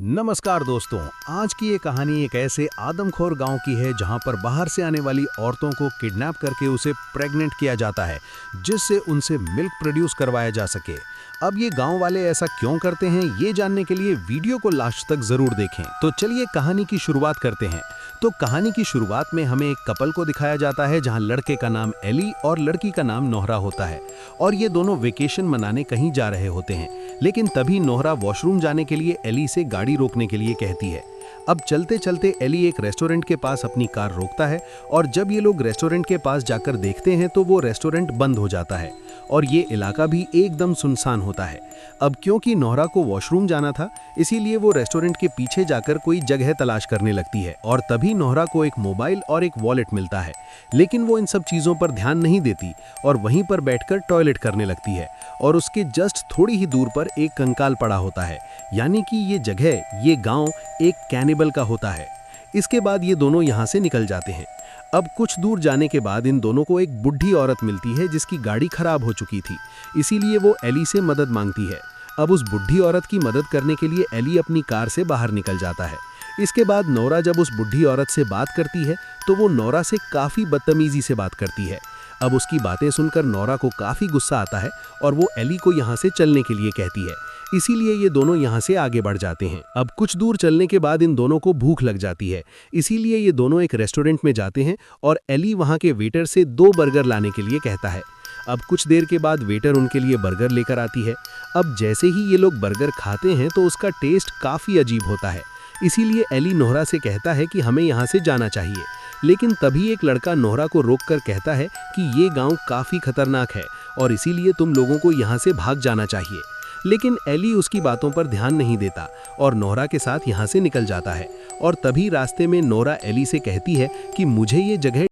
नमस्कार दोस्तों, आज की ये कहानी एक ऐसे आदमखोर गांव की है जहां पर बाहर से आने वाली औरतों को किडनैप करके उसे प्रेग्नेंट किया जाता है, जिससे उनसे मिल्क प्रोड्यूस करवाया जा सके। अब ये गांव वाले ऐसा क्यों करते हैं, ये जानने के लिए वीडियो को लास्ट तक जरूर देखें। तो चलिए कहानी की शुरुआत करते हैं। तो कहानी की शुरुआत में हमें एक कपल को दिखाया जाता है जहां लड़के का नाम एली और लड़की का नाम नोहरा होता है और ये दोनों वेकेशन मनाने कहीं जा रहे होते हैं। लेकिन तभी नोहरा वॉशरूम जाने के लिए एली से गाड़ी रोकने के लिए कहती है। अब चलते चलते एली एक रेस्टोरेंट के पास अपनी कार रोकता है और जब ये लोग रेस्टोरेंट के पास जाकर देखते हैं तो वो रेस्टोरेंट बंद हो जाता है और ये इलाका भी एकदम सुनसान होता है। अब क्योंकि नोहरा को वॉशरूम जाना था, इसीलिए वो रेस्टोरेंट के पीछे जाकर कोई जगह तलाश करने लगती है और तभी नोहरा को एक मोबाइल और एक वॉलेट मिलता है। लेकिन वो इन सब चीज़ों पर ध्यान नहीं देती और वहीं पर बैठकर टॉयलेट करने लगती है और उसके जस्ट थोड़ी ही दूर पर एक कंकाल पड़ा होता है, यानी कि ये जगह, ये गांव एक कैनिबल का होता है। इसके बाद ये दोनों यहाँ से निकल जाते हैं। अब कुछ दूर जाने के बाद इन दोनों को एक बुढ़ी औरत मिलती है जिसकी गाड़ी खराब हो चुकी थी, इसीलिए वो एली से मदद मांगती है। अब उस बुढ़ी औरत की मदद करने के लिए एली अपनी कार से बाहर निकल जाता है। इसके बाद नोरा जब उस बुढ़ी औरत से बात करती है तो वो नोरा से काफ़ी बदतमीजी से बात करती है। अब उसकी बातें सुनकर नोरा को काफ़ी गुस्सा आता है और वो एली को यहाँ से चलने के लिए कहती है, इसीलिए ये दोनों यहाँ से आगे बढ़ जाते हैं। अब कुछ दूर चलने के बाद इन दोनों को भूख लग जाती है, इसीलिए ये दोनों एक रेस्टोरेंट में जाते हैं और एली वहाँ के वेटर से 2 बर्गर लाने के लिए कहता है। अब कुछ देर के बाद वेटर उनके लिए बर्गर लेकर आती है। अब जैसे ही ये लोग बर्गर खाते हैं तो उसका टेस्ट काफ़ी अजीब होता है, इसीलिए एली नोहरा से कहता है कि हमें यहाँ से जाना चाहिए। लेकिन तभी एक लड़का नोहरा को रोककर कहता है कि ये गांव काफ़ी खतरनाक है और इसीलिए तुम लोगों को यहाँ से भाग जाना चाहिए। लेकिन एली उसकी बातों पर ध्यान नहीं देता और नोहरा के साथ यहाँ से निकल जाता है और तभी रास्ते में नोहरा एली से कहती है कि मुझे ये जगह